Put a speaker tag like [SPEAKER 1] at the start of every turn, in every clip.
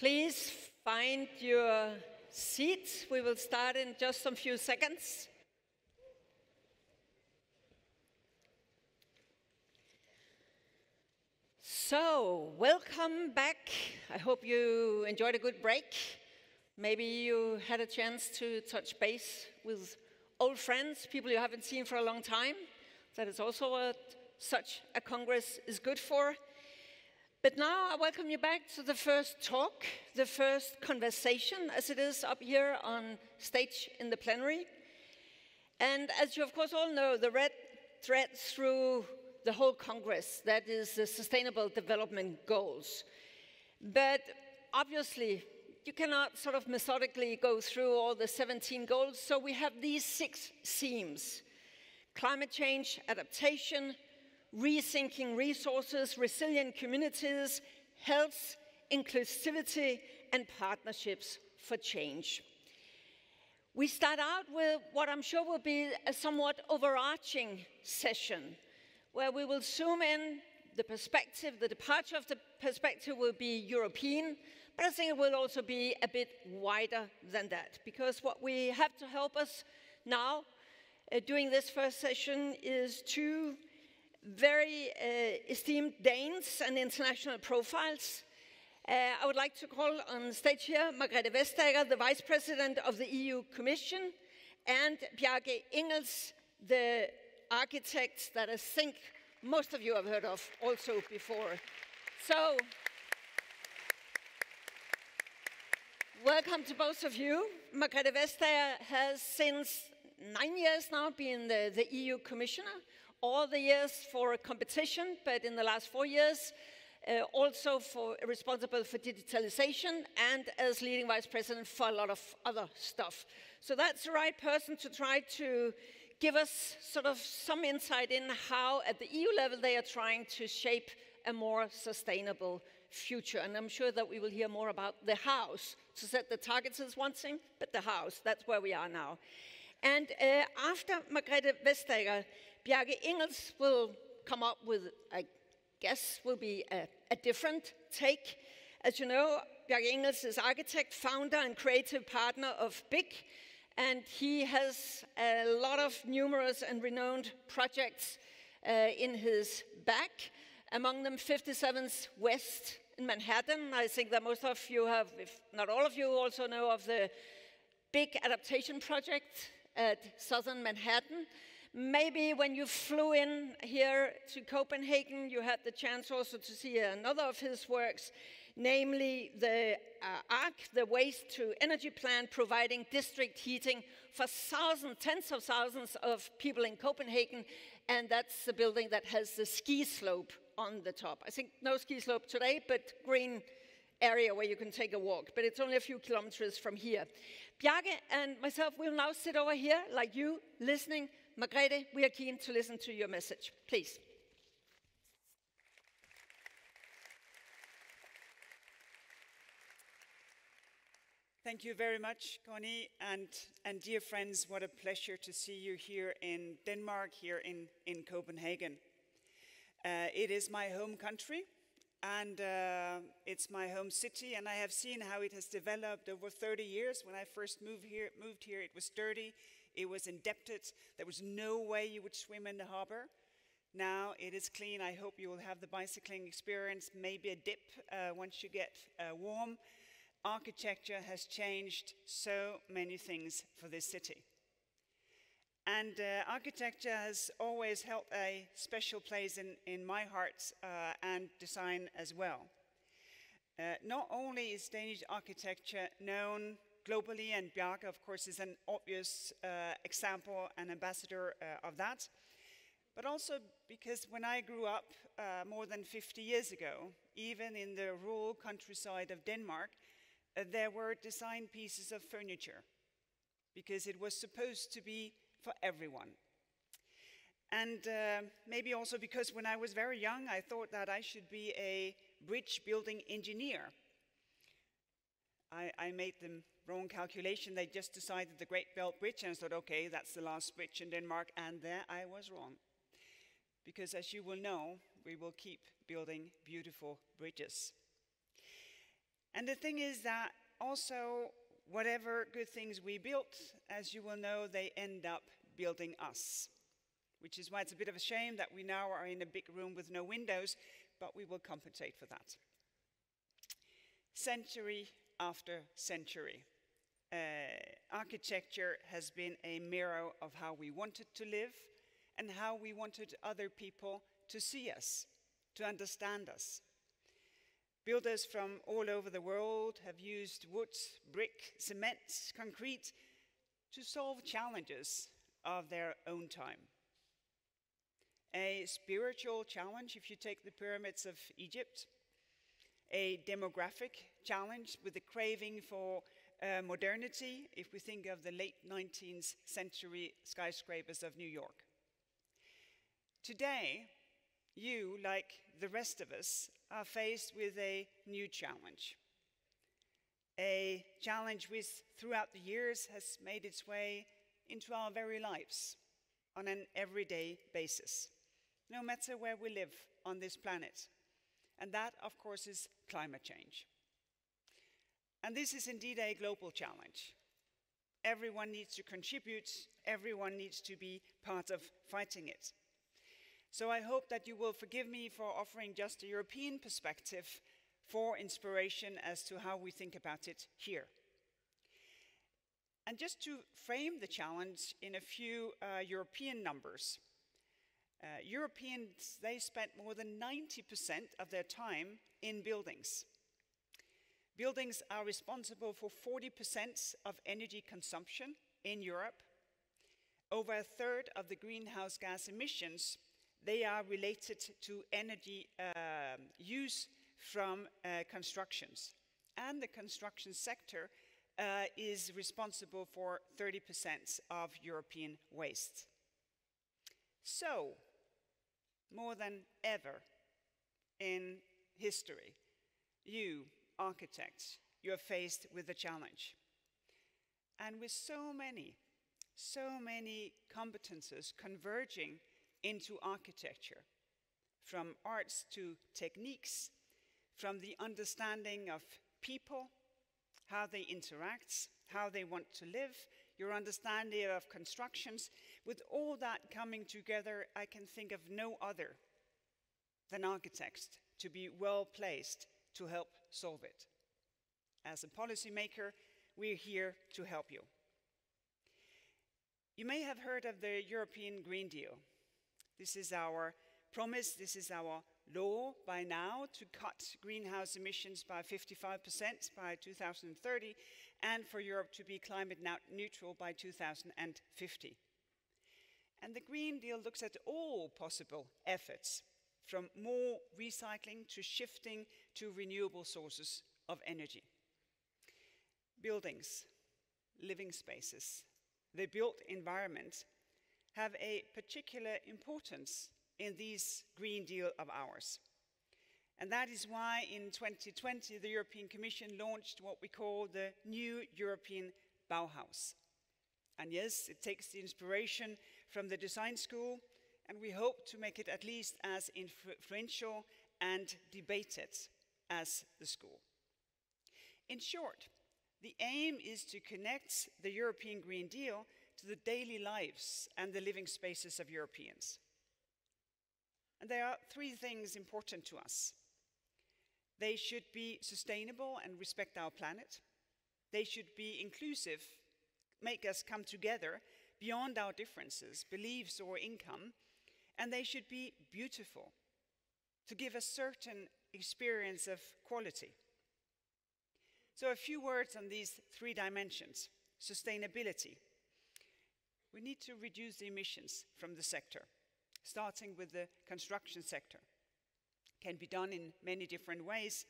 [SPEAKER 1] Please find your seats. We will start in just some few seconds. So, welcome back. I hope you enjoyed a good break. Maybe you had a chance to touch base with old friends, people you haven't seen for a long time. That is also what such a Congress is good for. But now I welcome you back to the first talk, the first conversation, as it is up here on stage in the plenary. And as you of course all know, the red thread through the whole Congress, that is the Sustainable Development Goals. But obviously, you cannot sort of methodically go through all the 17 goals, so we have these 6 themes: climate change, adaptation, rethinking resources, resilient communities, health, inclusivity, and partnerships for change. We start out with what I'm sure will be a somewhat overarching session, where we will zoom in the perspective. The departure of the perspective will be European, but I think it will also be a bit wider than that, because what we have to help us now doing this first session is 2 very esteemed Danes and international profiles. I would like to call on stage here Margrethe Vestager, the Vice President of the EU Commission, and Bjarke Ingels, the architect that I think most of you have heard of also before. So, welcome to both of you. Margrethe Vestager has since 9 years now been the EU Commissioner, all the years for competition, but in the last 4 years also responsible for digitalization and as leading vice president for a lot of other stuff. So that's the right person to try to give us sort of some insight in how at the EU level they are trying to shape a more sustainable future. And I'm sure that we will hear more about the house. To set the targets is one thing, but the house, that's where we are now. And after Margrethe Vestager, Bjarke Ingels will come up with, I guess, will be a different take. As you know, Bjarke Ingels is architect, founder, and creative partner of BIG, and he has a lot of numerous and renowned projects in his back, among them 57th West in Manhattan. I think that most of you have, if not all of you, also know of the big adaptation project at southern Manhattan. Maybe when you flew in here to Copenhagen, you had the chance also to see another of his works, namely the ARC, the waste to energy plant, providing district heating for thousands, tens of thousands of people in Copenhagen, and that's the building that has the ski slope on the top. I think no ski slope today, but green area where you can take a walk, but it's only a few kilometers from here. Bjarke and myself will now sit over here, like you, listening. Margrethe, we are keen to listen to your message. Please.
[SPEAKER 2] Thank you very much, Connie, and dear friends, what a pleasure to see you here in Denmark, here in Copenhagen. It is my home country, and it's my home city, and I have seen how it has developed over 30 years. When I first moved here, it was dirty, it was indebted, there was no way you would swim in the harbor. Now it is clean. I hope you will have the bicycling experience, maybe a dip once you get warm. Architecture has changed so many things for this city. And architecture has always held a special place in my heart and design as well. Not only is Danish architecture known globally, and Bjarke, of course, is an obvious example and ambassador of that, but also because when I grew up more than 50 years ago, even in the rural countryside of Denmark, there were design pieces of furniture, because it was supposed to be for everyone. And maybe also because when I was very young, I thought that I should be a bridge building engineer. I made the wrong calculation. They just decided the Great Belt Bridge, and I thought, okay, that's the last bridge in Denmark, and there I was wrong. Because as you will know, we will keep building beautiful bridges. And the thing is that also, whatever good things we built, as you will know, they end up building us. Which is why it's a bit of a shame that we now are in a big room with no windows, but we will compensate for that. Century after century, architecture has been a mirror of how we wanted to live and how we wanted other people to see us, to understand us. Builders from all over the world have used wood, brick, cement, concrete to solve challenges of their own time. A spiritual challenge, if you take the pyramids of Egypt, a demographic challenge with the craving for modernity, if we think of the late 19th century skyscrapers of New York. Today, you, like the rest of us, are faced with a new challenge. A challenge which, throughout the years, has made its way into our very lives on an everyday basis, no matter where we live on this planet. And that, of course, is climate change. And this is indeed a global challenge. Everyone needs to contribute, everyone needs to be part of fighting it. So I hope that you will forgive me for offering just a European perspective for inspiration as to how we think about it here. And just to frame the challenge in a few European numbers. Europeans, they spent more than 90% of their time in buildings. Buildings are responsible for 40% of energy consumption in Europe. Over a third of the greenhouse gas emissions, they are related to energy use from constructions. And the construction sector is responsible for 30% of European waste. So, more than ever in history, you, architects, you are faced with a challenge. And with so many competences converging into architecture, from arts to techniques, from the understanding of people, how they interact, how they want to live, your understanding of constructions. With all that coming together, I can think of no other than architects to be well placed to help solve it. As a policymaker, we're here to help you. You may have heard of the European Green Deal. This is our promise, this is our law by now to cut greenhouse emissions by 55% by 2030 and for Europe to be climate neutral by 2050. And the Green Deal looks at all possible efforts, from more recycling to shifting to renewable sources of energy. Buildings, living spaces, the built environment have a particular importance in this Green Deal of ours. And that is why in 2020 the European Commission launched what we call the new European Bauhaus. And yes, it takes the inspiration from the design school, and we hope to make it at least as influential and debated as the school. In short, the aim is to connect the European Green Deal to the daily lives and the living spaces of Europeans. And there are three things important to us. They should be sustainable and respect our planet. They should be inclusive, make us come together beyond our differences, beliefs or income. And they should be beautiful, to give a certain experience of quality. So a few words on these three dimensions. Sustainability. We need to reduce the emissions from the sector, starting with the construction sector. It can be done in many different ways.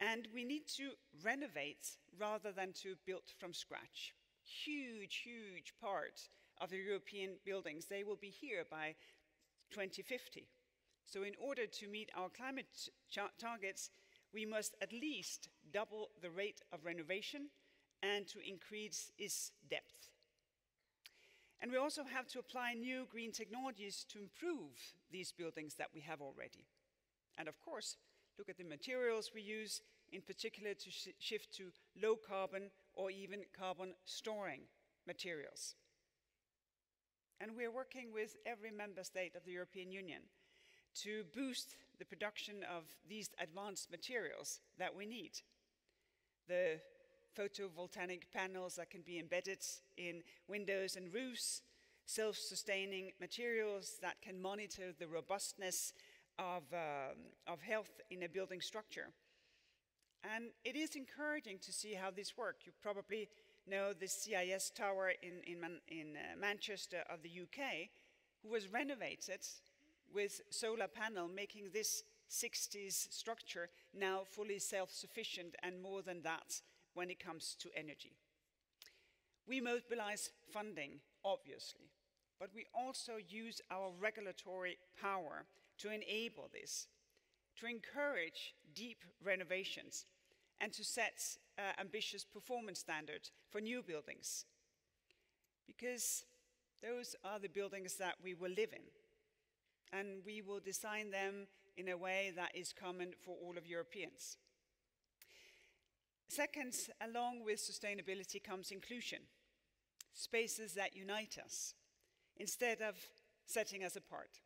[SPEAKER 2] And we need to renovate rather than to build from scratch. Huge part of the European buildings, they will be here by 2050. So in order to meet our climate targets, we must at least double the rate of renovation and to increase its depth. And we also have to apply new green technologies to improve these buildings that we have already. And of course, look at the materials we use, in particular to shift to low carbon or even carbon storing materials. And we're working with every member state of the European Union to boost the production of these advanced materials that we need. The photovoltaic panels that can be embedded in windows and roofs, self-sustaining materials that can monitor the robustness of health in a building structure. And it is encouraging to see how this works. You probably know the CIS tower in Manchester of the UK, who was renovated with solar panel, making this 60s structure now fully self-sufficient and more than that when it comes to energy. We mobilize funding, obviously, but we also use our regulatory power to enable this, to encourage deep renovations, and to set ambitious performance standards for new buildings. Because those are the buildings that we will live in, and we will design them in a way that is common for all of Europeans. Second, along with sustainability comes inclusion, spaces that unite us instead of setting us apart,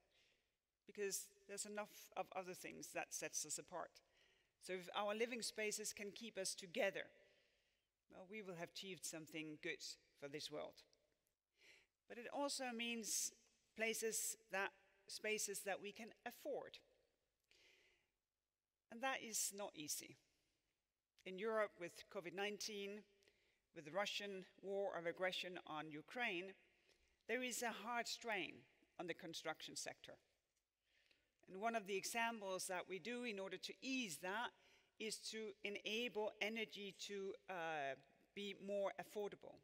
[SPEAKER 2] because there's enough of other things that sets us apart. So if our living spaces can keep us together, well, we will have achieved something good for this world. But it also means spaces that we can afford. And that is not easy. In Europe, with COVID-19, with the Russian war of aggression on Ukraine, there is a hard strain on the construction sector. And one of the examples that we do in order to ease that is to enable energy to be more affordable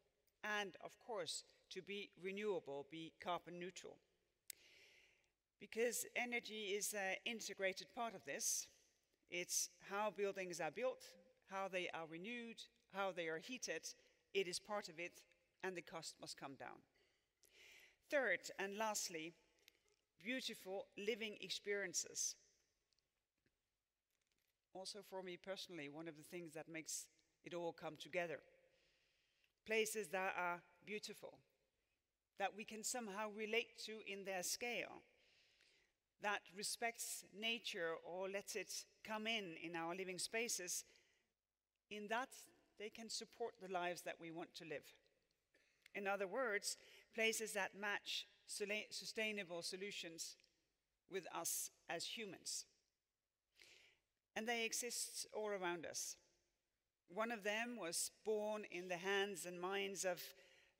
[SPEAKER 2] and, of course, to be renewable, be carbon neutral. Because energy is an integrated part of this. It's how buildings are built, how they are renewed, how they are heated. It is part of it, and the cost must come down. Third, and lastly, beautiful living experiences. Also for me personally, one of the things that makes it all come together. Places that are beautiful, that we can somehow relate to in their scale, that respects nature or lets it come in our living spaces. In that, they can support the lives that we want to live. In other words, places that match sustainable solutions with us as humans. And they exist all around us. One of them was born in the hands and minds of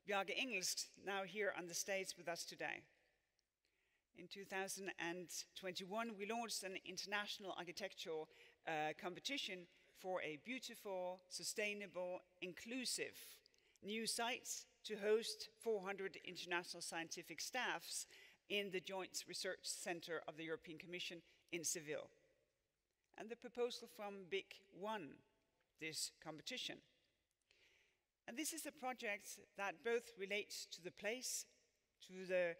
[SPEAKER 2] Bjarke Ingels, now here on the stage with us today. In 2021, we launched an international architectural competition for a beautiful, sustainable, inclusive new site to host 400 international scientific staffs in the Joint Research Center of the European Commission in Seville. And the proposal from BIC won this competition. And this is a project that both relates to the place, to the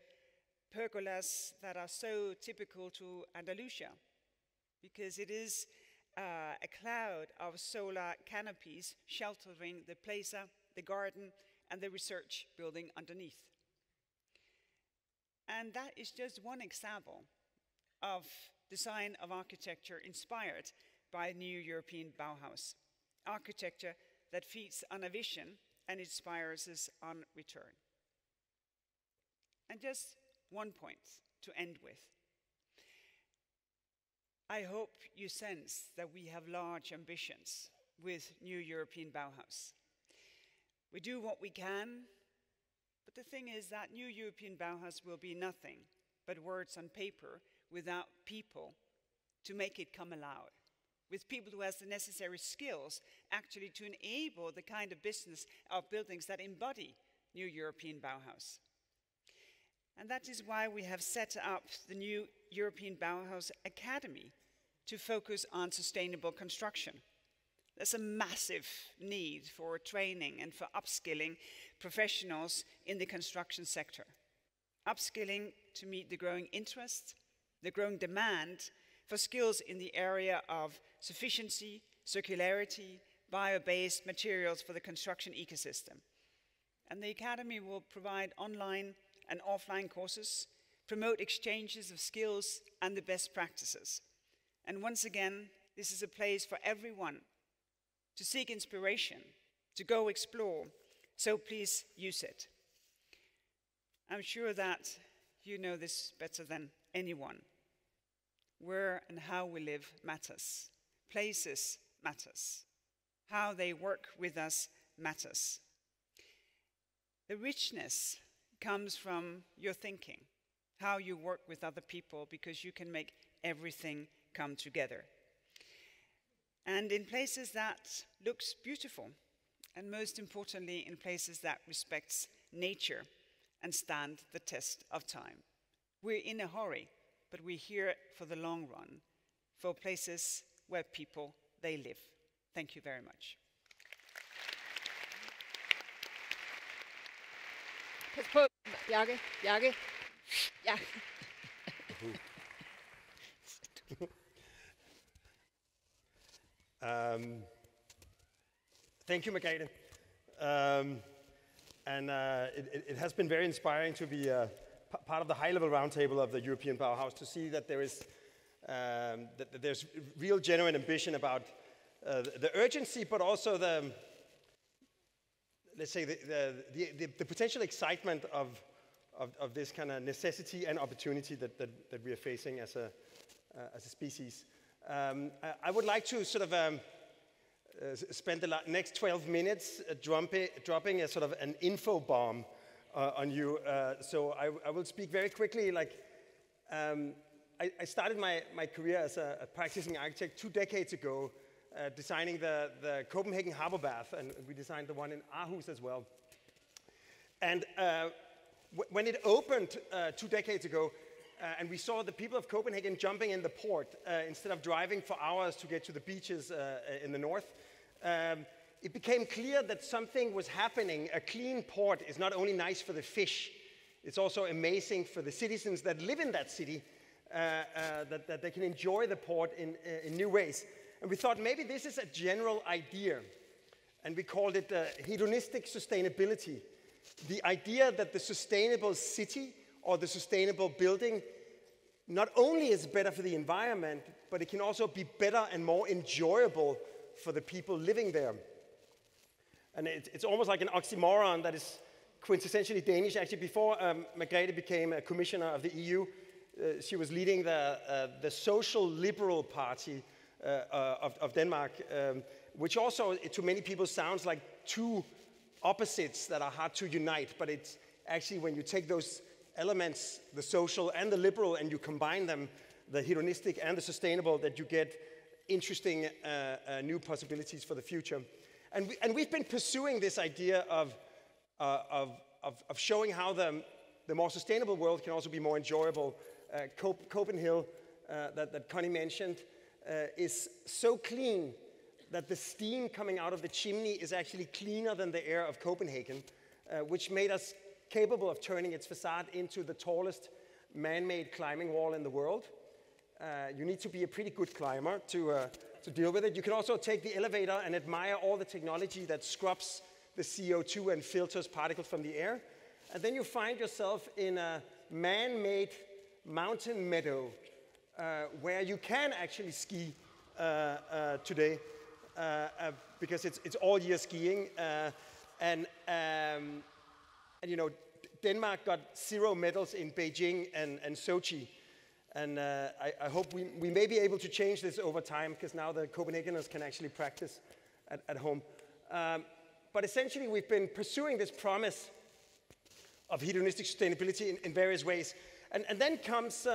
[SPEAKER 2] pergolas that are so typical to Andalusia, because it is a cloud of solar canopies sheltering the plaza, the garden, and the research building underneath. And that is just one example of design of architecture inspired by new European Bauhaus. Architecture that feeds on a vision and inspires us on return. And just one point to end with. I hope you sense that we have large ambitions with new European Bauhaus. We do what we can, but the thing is that new European Bauhaus will be nothing but words on paper without people to make it come alive, with people who has the necessary skills actually to enable the kind of business of buildings that embody new European Bauhaus. And that is why we have set up the new European Bauhaus Academy to focus on sustainable construction. There's a massive need for training and for upskilling professionals in the construction sector. Upskilling to meet the growing interest, the growing demand for skills in the area of sufficiency, circularity, bio-based materials for the construction ecosystem. And the Academy will provide online and offline courses, promote exchanges of skills and the best practices. And once again, this is a place for everyone to seek inspiration, to go explore, so please use it. I'm sure that you know this better than anyone. Where and how we live matters. Places matters. How they work with us matters. The richness comes from your thinking, how you work with other people, because you can make everything come together. And in places that looks beautiful, and most importantly, in places that respects nature and stand the test of time. We're in a hurry, but we're here for the long run, for places where people, they live. Thank you very much.
[SPEAKER 1] Pas på, Bjarke. Bjarke. Ja.
[SPEAKER 3] Thank you, Margrethe. It has been very inspiring to be part of the high-level roundtable of the European Bauhaus, to see that there is that there's real genuine ambition about the urgency, but also the, let's say, the potential excitement of this kind of necessity and opportunity that we are facing as a species. I would like to sort of spend the next 12 minutes dropping a sort of an info bomb on you. So I will speak very quickly. Like, I started my career as a practicing architect 2 decades ago, designing the Copenhagen Harbor Bath, and we designed the one in Aarhus as well. And when it opened 2 decades ago, and we saw the people of Copenhagen jumping in the port instead of driving for hours to get to the beaches in the north, it became clear that something was happening. A clean port is not only nice for the fish, it's also amazing for the citizens that live in that city, that they can enjoy the port in new ways. And we thought maybe this is a general idea, and we called it hedonistic sustainability. The idea that the sustainable city or the sustainable building not only is better for the environment, but it can also be better and more enjoyable for the people living there. And it's almost like an oxymoron that is quintessentially Danish. Actually, before Margrethe became a commissioner of the EU, she was leading the Social Liberal Party of Denmark, which also to many people sounds like two opposites that are hard to unite, but it's actually when you take those elements, the social and the liberal, and you combine them, the hedonistic and the sustainable, that you get interesting new possibilities for the future. And we've been pursuing this idea of showing how the more sustainable world can also be more enjoyable. Copenhagen, that Connie mentioned, is so clean that the steam coming out of the chimney is actually cleaner than the air of Copenhagen, which made us capable of turning its facade into the tallest man-made climbing wall in the world. You need to be a pretty good climber to deal with it. You can also take the elevator and admire all the technology that scrubs the CO2 and filters particles from the air. And then you find yourself in a man-made mountain meadow where you can actually ski today because it's all year skiing. And you know, Denmark got 0 medals in Beijing and Sochi. And I hope we may be able to change this over time, because now the Copenhageners can actually practice at home. But essentially, we've been pursuing this promise of hedonistic sustainability in various ways. And then comes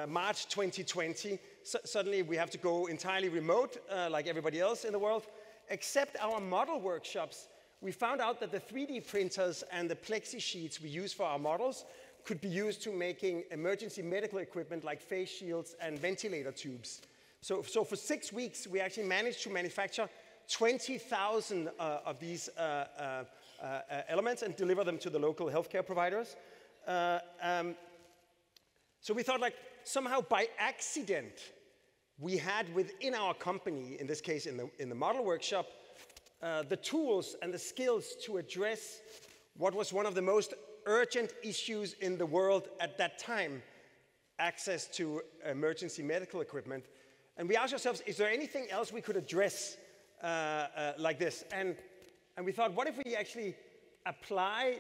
[SPEAKER 3] March 2020. Suddenly, we have to go entirely remote, like everybody else in the world, except our model workshops. We found out that the 3D printers and the plexi sheets we use for our models could be used to making emergency medical equipment like face shields and ventilator tubes. So for 6 weeks, we actually managed to manufacture 20,000 of these elements and deliver them to the local healthcare providers. So we thought, like, somehow by accident, we had within our company, in this case in the model workshop, the tools and the skills to address what was one of the most urgent issues in the world at that time, access to emergency medical equipment. And we asked ourselves, is there anything else we could address like this? And we thought, what if we actually apply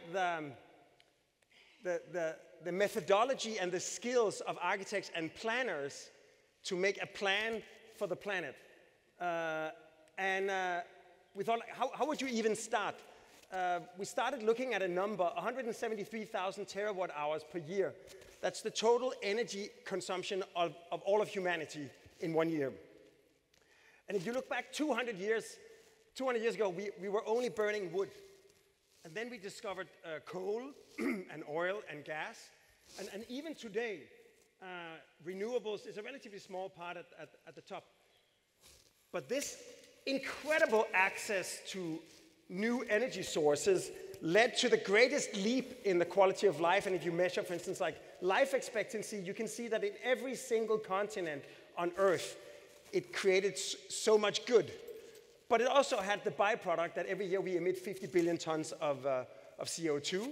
[SPEAKER 3] the methodology and the skills of architects and planners to make a plan for the planet? We thought, how would you even start? We started looking at a number, 173,000 terawatt hours per year. That's the total energy consumption of all of humanity in 1 year. And if you look back 200 years ago, we were only burning wood. And then we discovered coal and oil and gas. And even today, renewables is a relatively small part at the top. But this incredible access to new energy sources led to the greatest leap in the quality of life. And if you measure, for instance, like life expectancy, you can see that in every single continent on Earth, it created so much good. But it also had the byproduct that every year we emit 50 billion tons of CO2.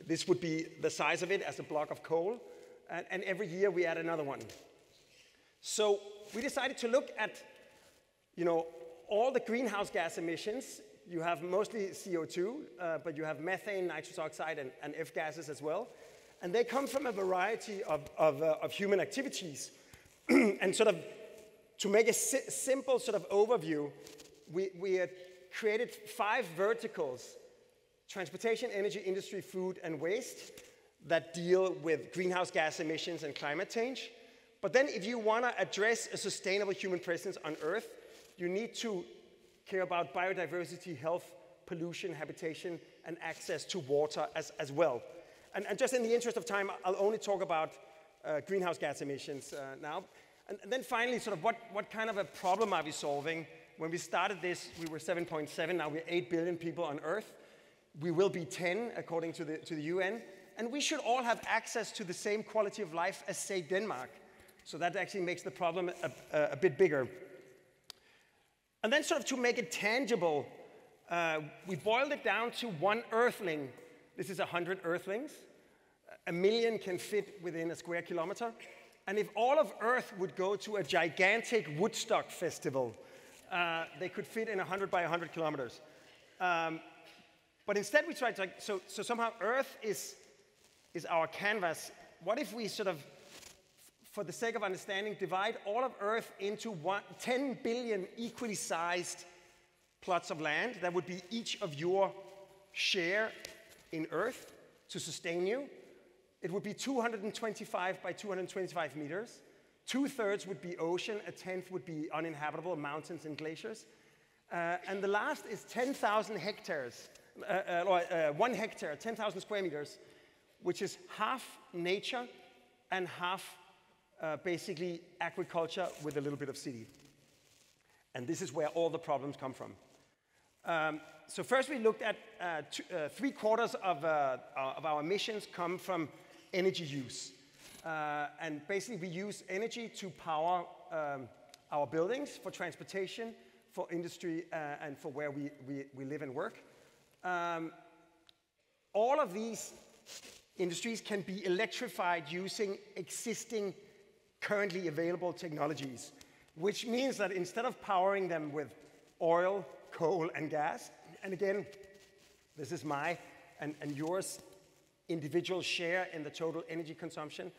[SPEAKER 3] This would be the size of it as a block of coal. And every year we add another one. So we decided to look at, all the greenhouse gas emissions. You have mostly CO2, but you have methane, nitrous oxide, and F gases as well. And they come from a variety of human activities. And sort of, to make a simple sort of overview, we created 5 verticals: transportation, energy, industry, food, and waste, that deal with greenhouse gas emissions and climate change. But then if you want to address a sustainable human presence on Earth, you need to care about biodiversity, health, pollution, habitation, and access to water as well. And just in the interest of time, I'll only talk about greenhouse gas emissions now. And then finally, sort of what kind of a problem are we solving? When we started this, we were 7.7, now we're 8 billion people on Earth. We will be 10, according to the UN. And we should all have access to the same quality of life as, say, Denmark. So that actually makes the problem a bit bigger. And then sort of to make it tangible, we boiled it down to 1 earthling. This is 100 earthlings. 1 million can fit within a square kilometer. And if all of Earth would go to a gigantic Woodstock festival, they could fit in 100 by 100 kilometers. But instead we tried to, so somehow Earth is our canvas. What if we sort of, for the sake of understanding, divide all of Earth into 10 billion equally sized plots of land? That would be each of your share in Earth to sustain you. It would be 225 by 225 meters. 2/3 would be ocean, 1/10 would be uninhabitable, mountains and glaciers. And the last is 10,000 hectares, 1 hectare, 10,000 square meters, which is half nature and half basically agriculture with a little bit of city. And this is where all the problems come from. So first we looked at 3/4 of our emissions come from energy use. And basically we use energy to power our buildings, for transportation, for industry, and for where we live and work. All of these industries can be electrified using existing currently available technologies, which means that instead of powering them with oil, coal, and gas, and again, this is my and yours individual share in the total energy consumption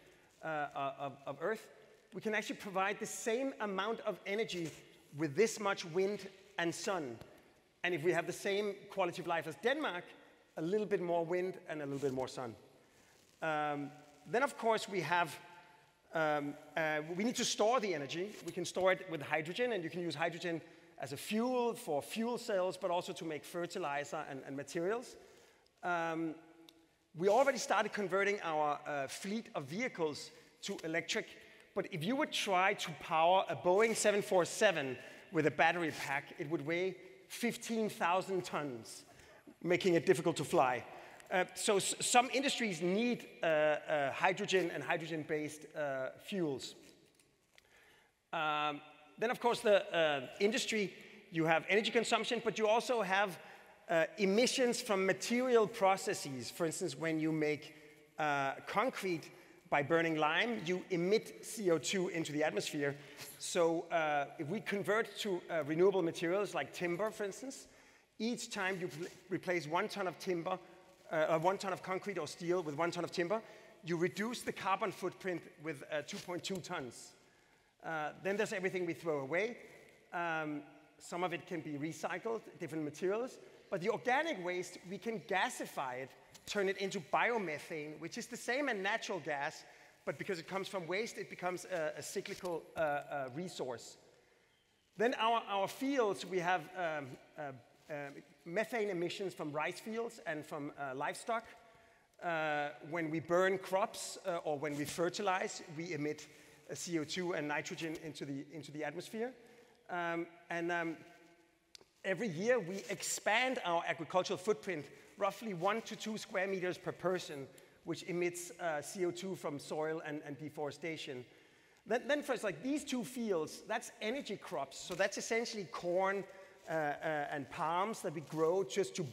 [SPEAKER 3] of Earth, we can actually provide the same amount of energy with this much wind and sun. And if we have the same quality of life as Denmark, a little bit more wind and a little bit more sun. Then, of course, we have we need to store the energy. We can store it with hydrogen, and you can use hydrogen as a fuel for fuel cells, but also to make fertilizer and materials. We already started converting our fleet of vehicles to electric, but if you would try to power a Boeing 747 with a battery pack, it would weigh 15,000 tons, making it difficult to fly. So some industries need hydrogen and hydrogen-based fuels. Then, of course, the industry, you have energy consumption, but you also have emissions from material processes. For instance, when you make concrete by burning lime, you emit CO2 into the atmosphere. So if we convert to renewable materials like timber, for instance, each time you replace 1 ton of timber, 1 ton of concrete or steel with 1 ton of timber, you reduce the carbon footprint with 2.2 tons. Then there's everything we throw away. Some of it can be recycled, different materials. But the organic waste, we can gasify it, turn it into biomethane, which is the same as natural gas, but because it comes from waste, it becomes a cyclical resource. Then our fields, we have methane emissions from rice fields and from livestock. When we burn crops or when we fertilize, we emit CO2 and nitrogen into the atmosphere. Every year we expand our agricultural footprint roughly 1 to 2 square meters per person, which emits CO2 from soil and deforestation. Then first, like these 2 fields, that's energy crops. So that's essentially corn and palms that we grow just to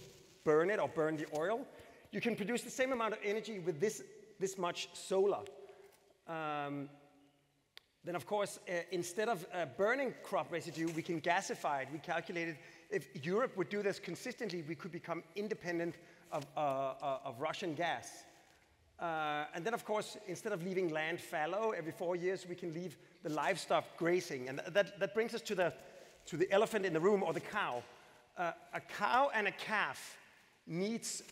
[SPEAKER 3] burn it or burn the oil. You can produce the same amount of energy with this much solar. Then, of course, instead of burning crop residue, we can gasify it. We calculated if Europe would do this consistently, we could become independent of Russian gas. And then, of course, instead of leaving land fallow every 4 years, we can leave the livestock grazing. And that brings us to the elephant in the room, or the cow. A cow and a calf needs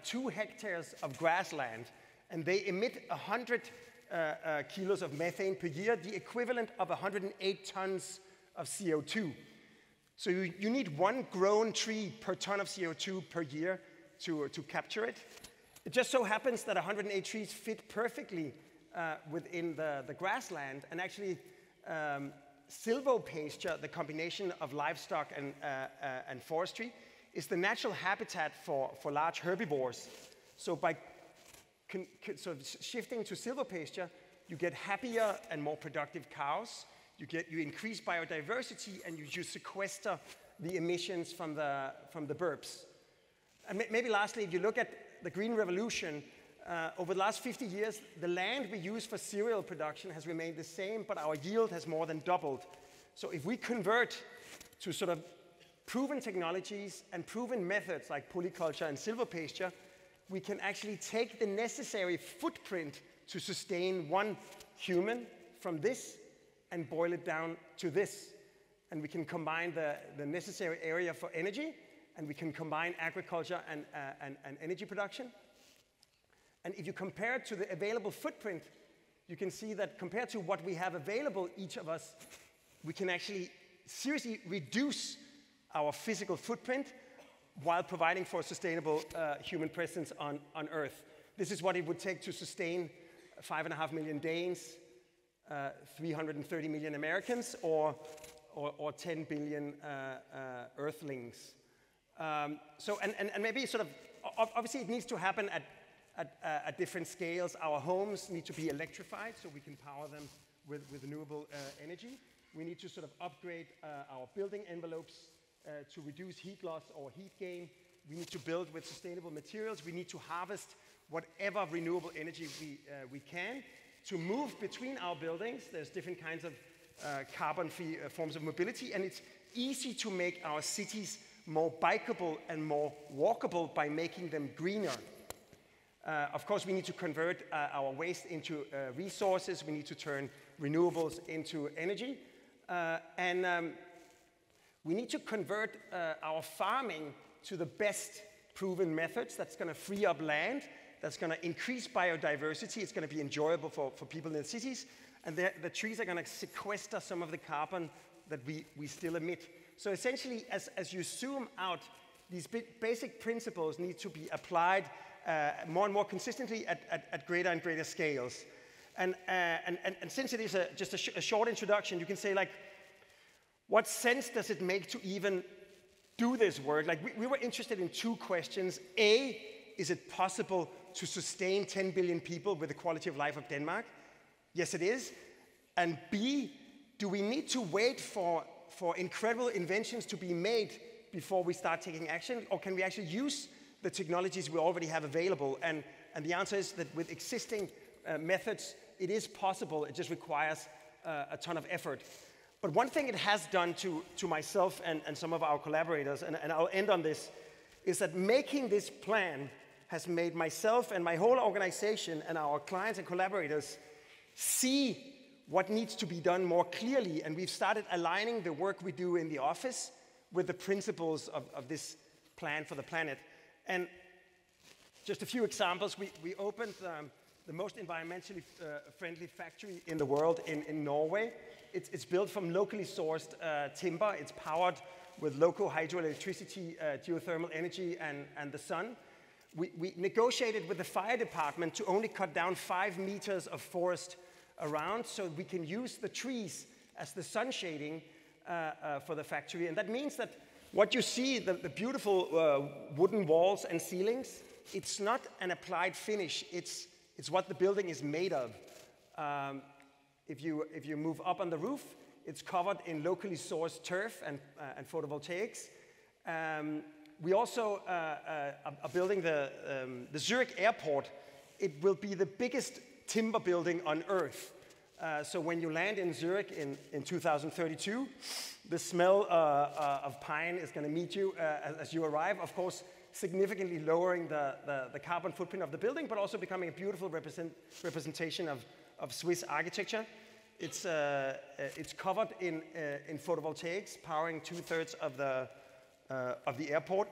[SPEAKER 3] 2 hectares of grassland, and they emit 100 kilos of methane per year, the equivalent of 108 tons of CO2. So you need 1 grown tree per ton of CO2 per year to capture it. It just so happens that 108 trees fit perfectly within the grassland, and actually silvopasture, the combination of livestock and forestry, is the natural habitat for large herbivores. So by shifting to silvopasture, you get happier and more productive cows. You increase biodiversity, and you sequester the emissions from the burbs. And maybe lastly, if you look at the Green Revolution, over the last 50 years, the land we use for cereal production has remained the same, but our yield has more than doubled. So if we convert to sort of proven technologies and proven methods like polyculture and silvopasture, we can actually take the necessary footprint to sustain 1 human from this and boil it down to this. And we can combine the necessary area for energy, and we can combine agriculture and energy production. And if you compare it to the available footprint, you can see that compared to what we have available, each of us, we can actually seriously reduce our physical footprint while providing for sustainable human presence on Earth. This is what it would take to sustain 5.5 million Danes, 330 million Americans, or 10 billion Earthlings. And maybe sort of, obviously it needs to happen at different scales. Our homes need to be electrified so we can power them with renewable energy. We need to sort of upgrade our building envelopes to reduce heat loss or heat gain. We need to build with sustainable materials. We need to harvest whatever renewable energy we can. To move between our buildings, there's different kinds of carbon-free forms of mobility, and it's easy to make our cities more bikeable and more walkable by making them greener. Of course, we need to convert our waste into resources. We need to turn renewables into energy. We need to convert our farming to the best proven methods. That's going to free up land. That's going to increase biodiversity. It's going to be enjoyable for people in the cities. And the trees are going to sequester some of the carbon that we still emit. So essentially, as you zoom out, these basic principles need to be applied more and more consistently at greater and greater scales. And since it is just a short introduction, you can say, like, what sense does it make to even do this work? Like, we were interested in 2 questions. A, is it possible to sustain 10 billion people with the quality of life of Denmark? Yes, it is. And B, do we need to wait for incredible inventions to be made before we start taking action, or can we actually use the technologies we already have available? And the answer is that with existing methods, it is possible. It just requires a ton of effort. But one thing it has done to myself and some of our collaborators, and I'll end on this, is that making this plan has made myself and my whole organization and our clients and collaborators see what needs to be done more clearly. And we've started aligning the work we do in the office with the principles of this plan for the planet. And just a few examples. We opened the most environmentally friendly factory in the world in Norway. It's built from locally sourced timber. It's powered with local hydroelectricity, geothermal energy, and the sun. We negotiated with the fire department to only cut down 5 meters of forest around so we can use the trees as the sun shading for the factory. And that means that what you see, the beautiful wooden walls and ceilings, it's not an applied finish. It's what the building is made of. If you move up on the roof, it's covered in locally sourced turf and photovoltaics. We also are building the Zurich airport. It will be the biggest timber building on Earth. So when you land in Zurich in 2032, the smell of pine is going to meet you as you arrive, of course, significantly lowering the carbon footprint of the building, but also becoming a beautiful representation of Swiss architecture. It's covered in photovoltaics, powering 2/3 of the airport.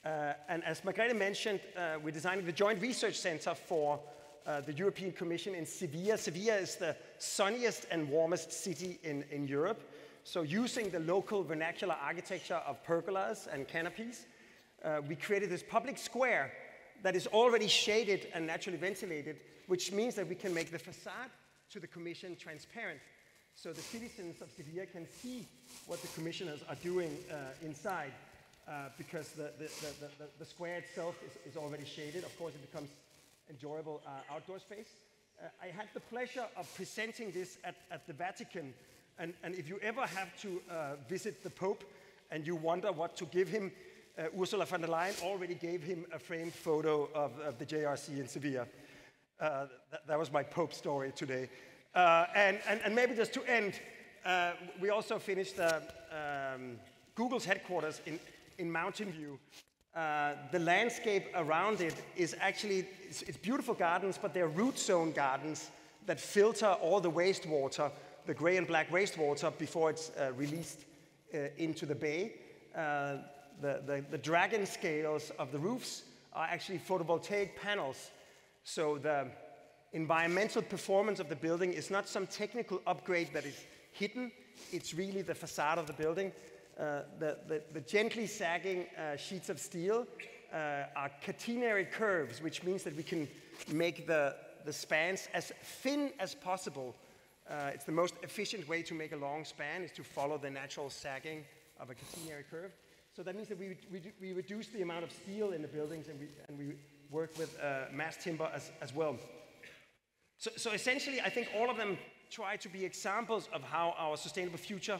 [SPEAKER 3] And as Margrethe mentioned, we're designing the Joint Research Center for the European Commission in Sevilla. Sevilla is the sunniest and warmest city in Europe. So using the local vernacular architecture of pergolas and canopies, we created this public square that is already shaded and naturally ventilated, which means that we can make the facade to the Commission transparent. So the citizens of Sevilla can see what the commissioners are doing inside, because the square itself is already shaded. Of course, it becomes enjoyable outdoor space. I had the pleasure of presenting this at the Vatican, and if you ever have to visit the Pope and you wonder what to give him, Ursula von der Leyen already gave him a framed photo of the JRC in Sevilla. That was my Pope story today. And maybe just to end, we also finished Google's headquarters in Mountain View. The landscape around it is actually, it's beautiful gardens, but they're root zone gardens that filter all the wastewater, the gray and black wastewater, before it's released into the bay. The dragon scales of the roofs are actually photovoltaic panels. So the environmental performance of the building is not some technical upgrade that is hidden. It's really the facade of the building. The gently sagging sheets of steel are catenary curves, which means that we can make the spans as thin as possible. It's the most efficient way to make a long span is to follow the natural sagging of a catenary curve. So that means that we reduce the amount of steel in the buildings, and we work with mass timber as well. So essentially, I think all of them try to be examples of how our sustainable future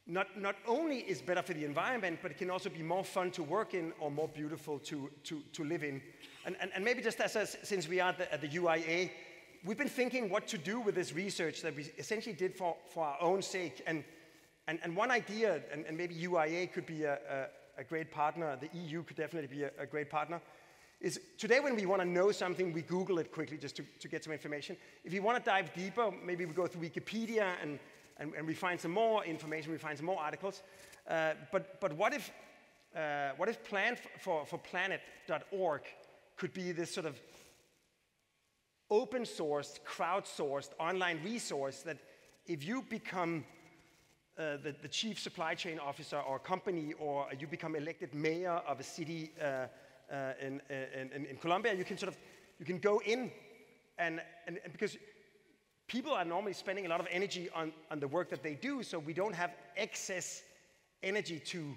[SPEAKER 3] not only is better for the environment, but it can also be more fun to work in or more beautiful to live in. And maybe just since we are at the UIA, we've been thinking what to do with this research that we essentially did for our own sake. And one idea, and maybe UIA could be a great partner, the EU could definitely be a great partner, is today when we want to know something, we Google it quickly just to get some information. If you want to dive deeper, maybe we go through Wikipedia and we find some more information, we find some more articles. But what if Plan for Planet.org could be this sort of open-sourced, crowdsourced online resource that if you become the chief supply chain officer or company, or you become elected mayor of a city in Colombia, you can go in and because people are normally spending a lot of energy on the work that they do, so we don't have excess energy to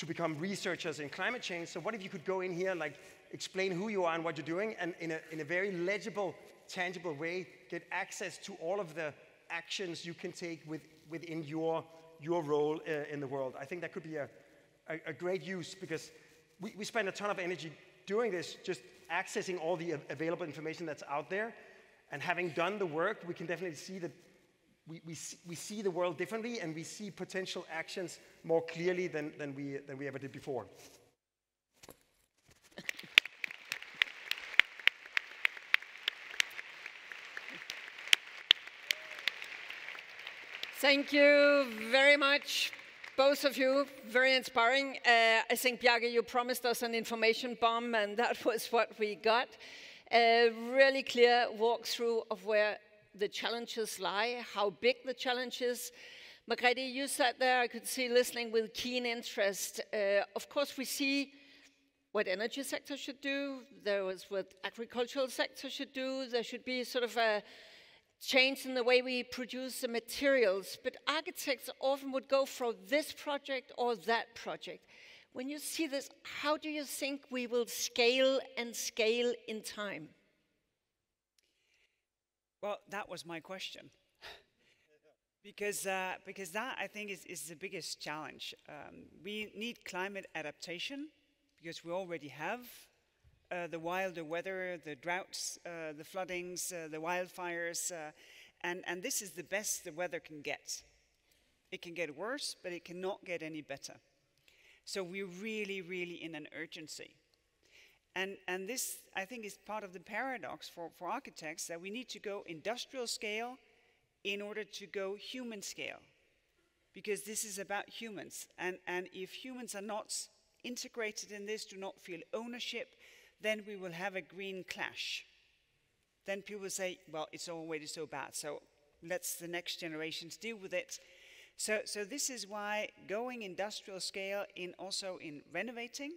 [SPEAKER 3] become researchers in climate change. So what if you could go in here, like explain who you are and what you're doing, and in a very legible, tangible way, get access to all of the actions you can take within your role in the world. I think that could be a great use, because we spend a ton of energy doing this, just accessing all the available information that's out there. And having done the work, we can definitely see that we see the world differently, and we see potential actions more clearly than we ever did before.
[SPEAKER 1] Thank you very much, both of you. Very inspiring. I think, Bjarke, you promised us an information bomb, and that was what we got. A really clear walkthrough of where the challenges lie, how big the challenge is. Margrethe, you sat there, I could see, listening with keen interest. Of course, we see what energy sector should do. There was what agricultural sector should do. There should be sort of a change in the way we produce the materials. But architects often would go for this project or that project. When you see this, how do you think we will scale and scale in time?
[SPEAKER 2] Well, that was my question. because that, I think, is the biggest challenge. We need climate adaptation, because we already have the wilder weather, the droughts, the floodings, the wildfires, and this is the best the weather can get. It can get worse, but it cannot get any better. So we're really, really in an urgency. And this, I think, is part of the paradox for architects, that we need to go industrial scale in order to go human scale. Because this is about humans. And if humans are not integrated in this, do not feel ownership, then we will have a green clash. Then people say, well, it's already so bad, so let's the next generations deal with it. So this is why going industrial scale also in renovating,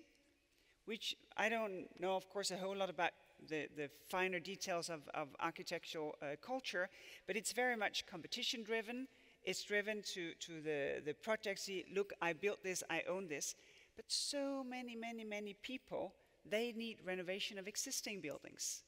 [SPEAKER 2] which I don't know, of course, a whole lot about the finer details of architectural culture, but it's very much competition driven. It's driven to the projects. See, look, I built this, I own this. But so many people, they need renovation of existing buildings.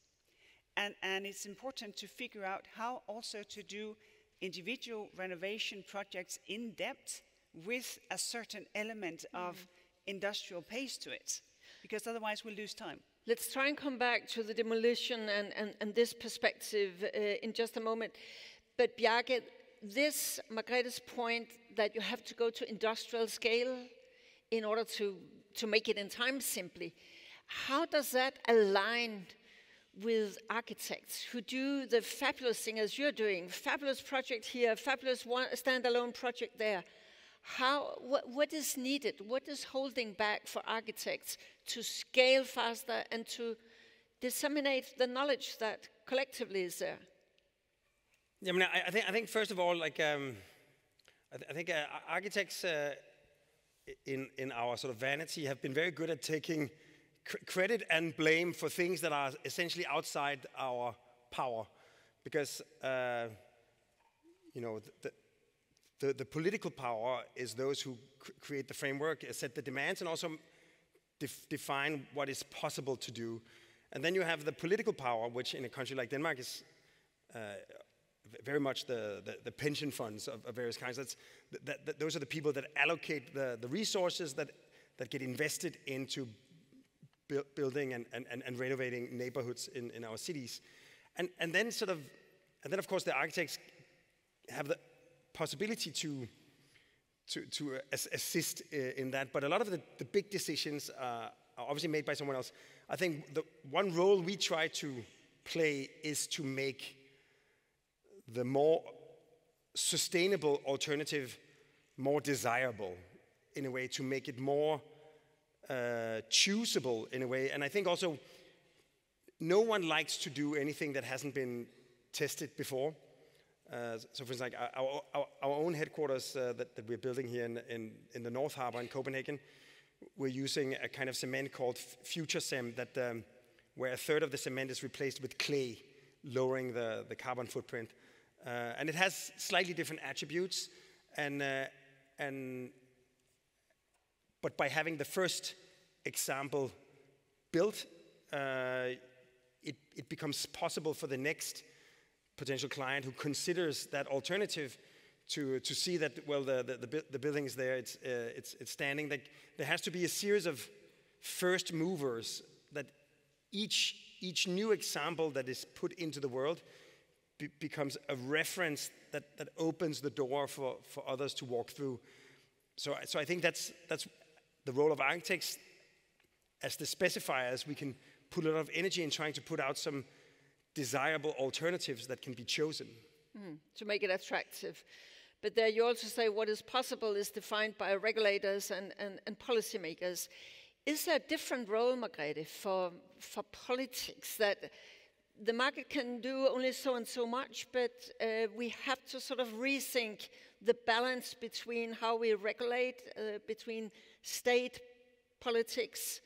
[SPEAKER 2] And it's important to figure out how also to do individual renovation projects in depth with a certain element of industrial pace to it, because otherwise we'll lose time.
[SPEAKER 1] Let's try and come back to the demolition and this perspective in just a moment. But Bjarke, this Margrethe's point that you have to go to industrial scale in order to make it in time simply, how does that align with architects who do the fabulous thing as you're doing, fabulous project here, fabulous standalone project there? What is needed? What is holding back for architects to scale faster and to disseminate the knowledge that collectively is there?
[SPEAKER 3] Yeah, I mean, I think first of all, like, I think architects in our sort of vanity have been very good at taking credit and blame for things that are essentially outside our power, because you know, the political power is those who create the framework, set the demands, and also define what is possible to do. And then you have the political power, which in a country like Denmark is very much the pension funds of various kinds. Those are the people that allocate the resources that get invested into building and renovating neighborhoods in our cities. And then of course the architects have the possibility to assist in that, but a lot of the big decisions are obviously made by someone else. I think the one role we try to play is to make the more sustainable alternative more desirable, in a way, to make it more choosable in a way. And I think also no one likes to do anything that hasn't been tested before. So for instance, like our own headquarters that we're building here in the North Harbor in Copenhagen, we're using a kind of cement called Future Cem, that where a third of the cement is replaced with clay, lowering the carbon footprint. And it has slightly different attributes, but by having the first example built, it becomes possible for the next potential client who considers that alternative to see that, well, the building is there, it's standing. There has to be a series of first movers that each new example that is put into the world becomes a reference that opens the door for others to walk through. So I think that's the role of architects. As the specifiers, we can put a lot of energy in trying to put out some desirable alternatives that can be chosen.
[SPEAKER 1] To make it attractive. But there you also say what is possible is defined by regulators and policymakers. Is there a different role, Margrethe, for politics, that the market can do only so and so much, but we have to sort of rethink the balance between how we regulate, between state politics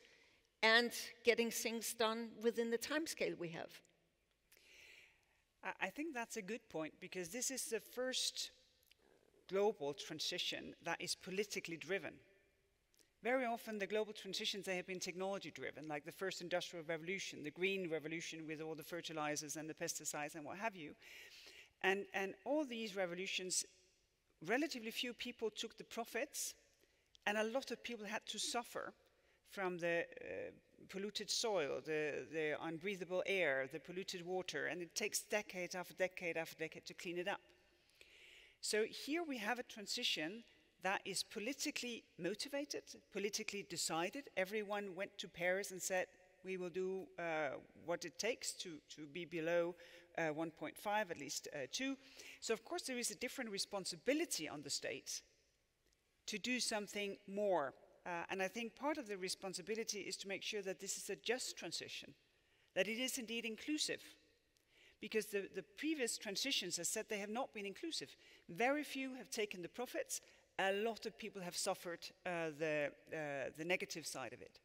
[SPEAKER 1] and getting things done within the timescale we have?
[SPEAKER 2] I think that's a good point, because this is the first global transition that is politically driven. Very often the global transitions, they have been technology driven, like the first industrial revolution, the green revolution with all the fertilizers and the pesticides and what have you. And all these revolutions, relatively few people took the profits, and a lot of people had to suffer from the polluted soil, the unbreathable air, the polluted water, and it takes decade after decade after decade to clean it up. So here we have a transition that is politically motivated, politically decided. Everyone went to Paris and said, we will do what it takes to be below 1.5, at least 2. So of course there is a different responsibility on the state to do something more. And I think part of the responsibility is to make sure that this is a just transition, that it is indeed inclusive. Because the previous transitions, as said, they have not been inclusive. Very few have taken the profits. A lot of people have suffered the negative side of it.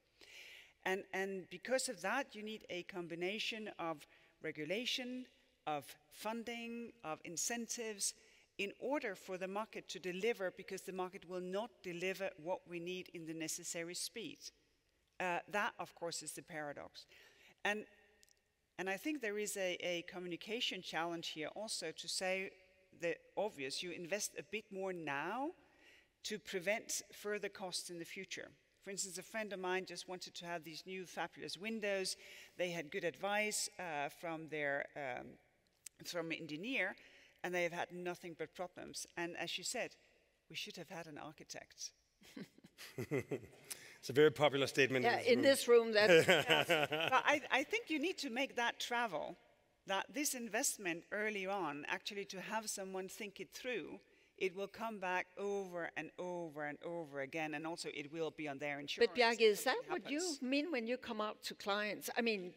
[SPEAKER 2] And because of that, you need a combination of regulation, of funding, of incentives, in order for the market to deliver, because the market will not deliver what we need in the necessary speed. That, of course, is the paradox. And I think there is a communication challenge here also to say the obvious. You invest a bit more now to prevent further costs in the future. For instance, a friend of mine just wanted to have these new fabulous windows. They had good advice from their engineer, and they have had nothing but problems. And as you said, we should have had an architect.
[SPEAKER 3] It's a very popular statement.
[SPEAKER 1] Yeah, in this room. Yes.
[SPEAKER 2] But I think you need to make that travel, that this investment early on, actually to have someone think it through, it will come back over and over and over again, and also it will be on their insurance.
[SPEAKER 1] But Bjarke, is that what you mean when you come out to clients? I mean,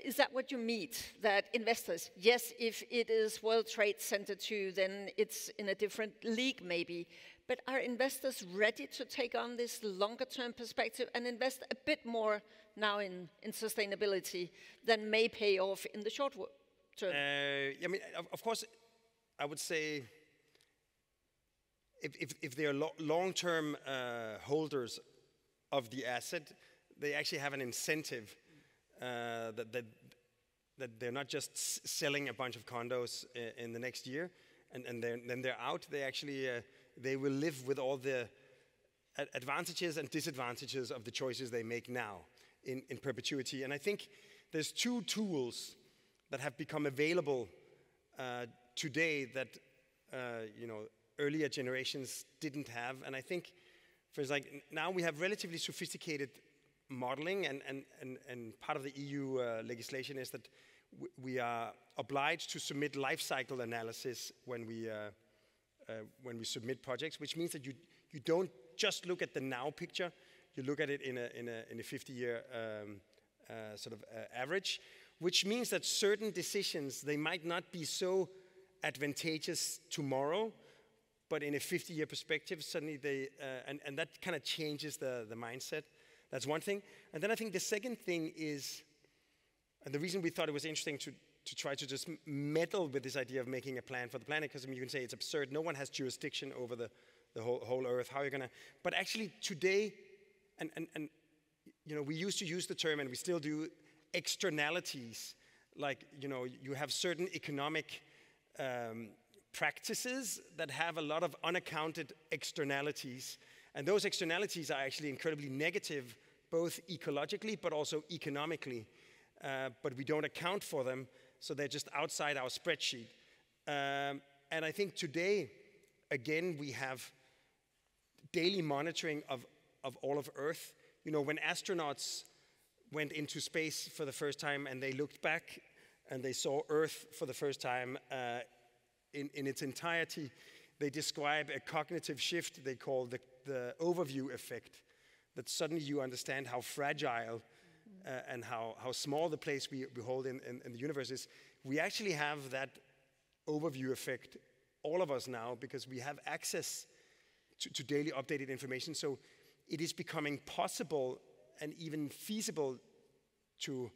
[SPEAKER 1] is that what you meet, that investors, yes, if it is World Trade Center 2, then it's in a different league maybe, but are investors ready to take on this longer term perspective and invest a bit more now in sustainability than may pay off in the short term?
[SPEAKER 3] I mean, of course, I would say if they are long-term holders of the asset, they actually have an incentive that they're not just selling a bunch of condos in the next year and then they're out. They actually they will live with all the advantages and disadvantages of the choices they make now in perpetuity. And I think there's two tools that have become available today that earlier generations didn't have. And I think, for example, now we have relatively sophisticated modeling, and part of the EU legislation is that we are obliged to submit life cycle analysis when we submit projects, which means that you don't just look at the now picture, you look at it in a 50-year average, which means that certain decisions, they might not be so advantageous tomorrow, but in a 50-year perspective, suddenly they, and that kind of changes the mindset. That's one thing. And then I think the second thing is, and the reason we thought it was interesting to try to just meddle with this idea of making a plan for the planet, because I mean, you can say it's absurd. No one has jurisdiction over the whole Earth. How are you going to? But actually today, and we used to use the term, and we still do, externalities. Like, you have certain economic practices that have a lot of unaccounted externalities. And those externalities are actually incredibly negative, both ecologically but also economically. But we don't account for them, so they're just outside our spreadsheet. And I think today, again, we have daily monitoring of all of Earth. You know, when astronauts went into space for the first time and they looked back and they saw Earth for the first time in its entirety, they describe a cognitive shift they call the overview effect, that suddenly you understand how fragile and how small the place we hold in the universe is. We actually have that overview effect, all of us now, because we have access to daily updated information. So it is becoming possible and even feasible to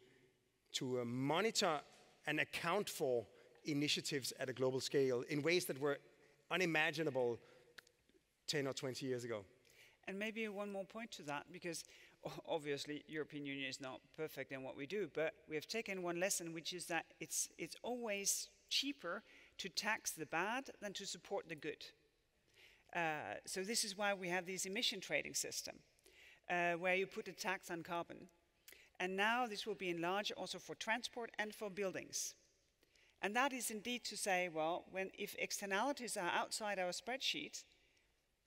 [SPEAKER 3] monitor and account for initiatives at a global scale in ways that were unimaginable 10 or 20 years ago.
[SPEAKER 2] And maybe one more point to that, because obviously European Union is not perfect in what we do, but we have taken one lesson, which is that it's always cheaper to tax the bad than to support the good. So this is why we have this emission trading system, where you put a tax on carbon. And now this will be enlarged also for transport and for buildings. And that is indeed to say, well, if externalities are outside our spreadsheet,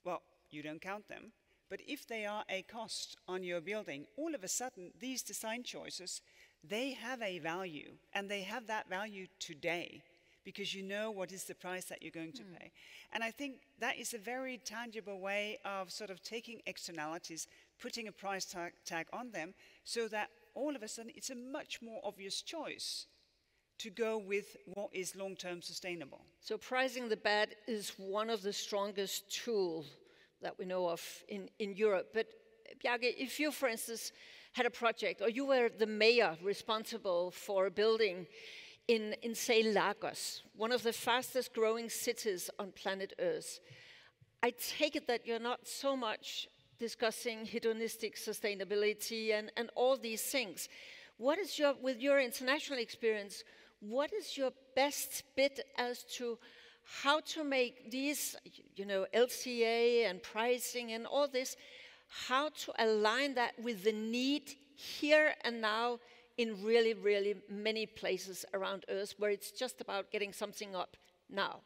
[SPEAKER 2] well, you don't count them. But if they are a cost on your building, all of a sudden, these design choices, they have a value. And they have that value today, because you know what is the price that you're going to pay. And I think that is a very tangible way of sort of taking externalities, putting a price tag on them, so that all of a sudden it's a much more obvious choice to go with what is long-term sustainable.
[SPEAKER 1] So pricing the bad is one of the strongest tools that we know of in Europe. But Bjarke, if you, for instance, had a project, or you were the mayor responsible for a building in say, Lagos, one of the fastest growing cities on planet Earth, I take it that you're not so much discussing hedonistic sustainability and all these things. What is with your international experience, what is your best bit as to how to make these, LCA and pricing and all this, how to align that with the need here and now in really, really many places around Earth where it's just about getting something up now?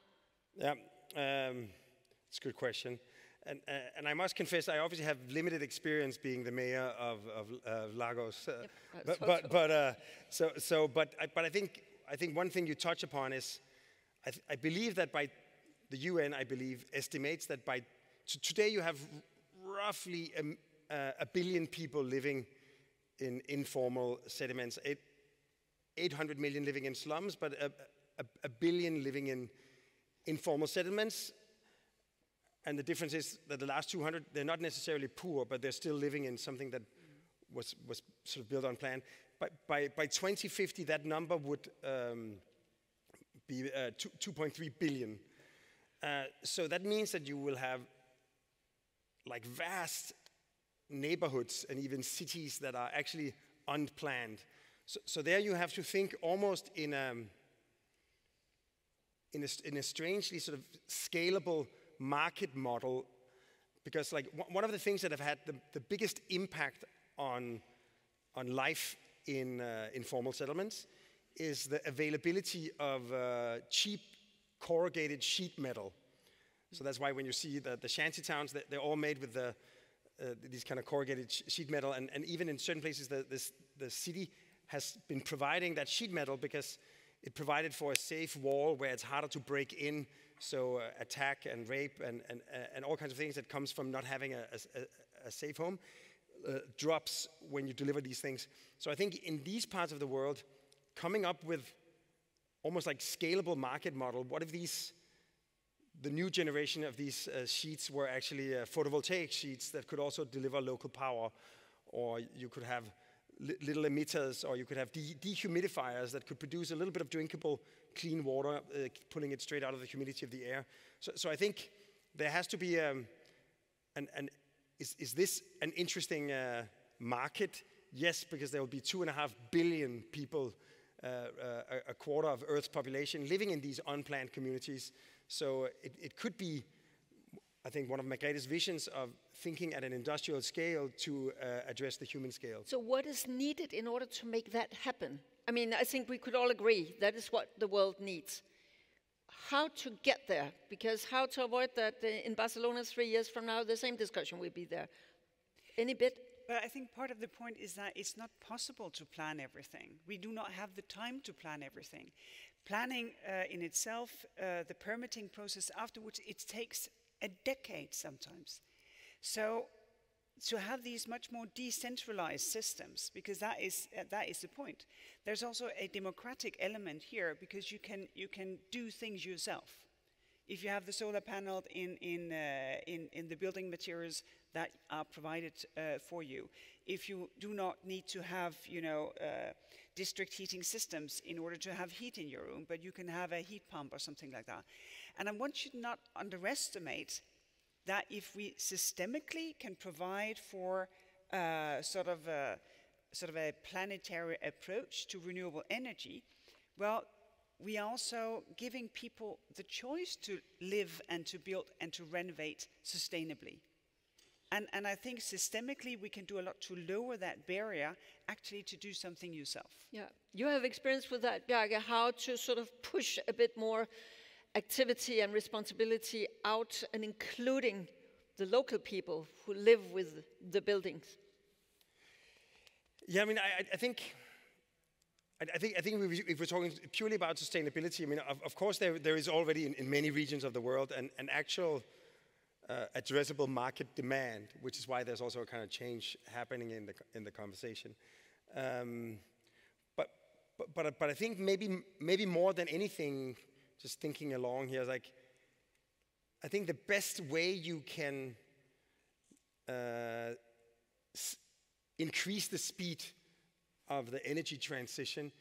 [SPEAKER 3] Yeah, it's a good question. And I must confess, I obviously have limited experience being the mayor of Lagos. But I think one thing you touch upon is, I believe that by the UN, estimates that by today you have roughly a billion people living in informal settlements, 800 million living in slums, but a billion living in informal settlements. And the difference is that the last 200, they're not necessarily poor, but they're still living in something that was sort of built on plan. By 2050, that number would be 2.3 billion. So that means that you will have like vast neighborhoods and even cities that are actually unplanned. So there you have to think almost in a strangely sort of scalable market model, because like one of the things that have had the biggest impact on life in informal settlements is the availability of cheap corrugated sheet metal. So that's why when you see the shanty towns, they're all made with these kind of corrugated sheet metal, and even in certain places the city has been providing that sheet metal because it provided for a safe wall where it's harder to break in, so attack and rape and all kinds of things that comes from not having a safe home drops when you deliver these things. So I think in these parts of the world, coming up with almost like scalable market model, what if the new generation of these sheets were actually photovoltaic sheets that could also deliver local power, or you could have little emitters, or you could have dehumidifiers that could produce a little bit of drinkable clean water, pulling it straight out of the humidity of the air. So I think there has to be is this an interesting market? Yes, because there will be 2.5 billion people a quarter of Earth's population living in these unplanned communities. So it could be, I think, one of Margrethe's visions of thinking at an industrial scale to address the human scale.
[SPEAKER 1] So what is needed in order to make that happen? I mean, I think we could all agree that is what the world needs. How to get there? Because how to avoid that in Barcelona 3 years from now, the same discussion will be there. Any bit?
[SPEAKER 2] But I think part of the point is that it's not possible to plan everything. We do not have the time to plan everything. Planning in itself, the permitting process afterwards, it takes a decade sometimes. So to have these much more decentralized systems, because that is the point. There's also a democratic element here, because you can do things yourself. If you have the solar panel in the building materials that are provided for you, if you do not need to have district heating systems in order to have heat in your room, but you can have a heat pump or something like that. And one should not underestimate that if we systemically can provide for sort of a planetary approach to renewable energy, well, we are also giving people the choice to live and to build and to renovate sustainably. And I think systemically we can do a lot to lower that barrier, actually to do something yourself.
[SPEAKER 1] Yeah, you have experience with that, Bjarke, how to sort of push a bit more activity and responsibility out and including the local people who live with the buildings.
[SPEAKER 3] Yeah, I mean, I think if we're talking purely about sustainability, I mean, of course there is already in many regions of the world an actual addressable market demand, which is why there's also a kind of change happening in the conversation. But I think maybe more than anything, just thinking along here, like I think the best way you can increase the speed of the energy transition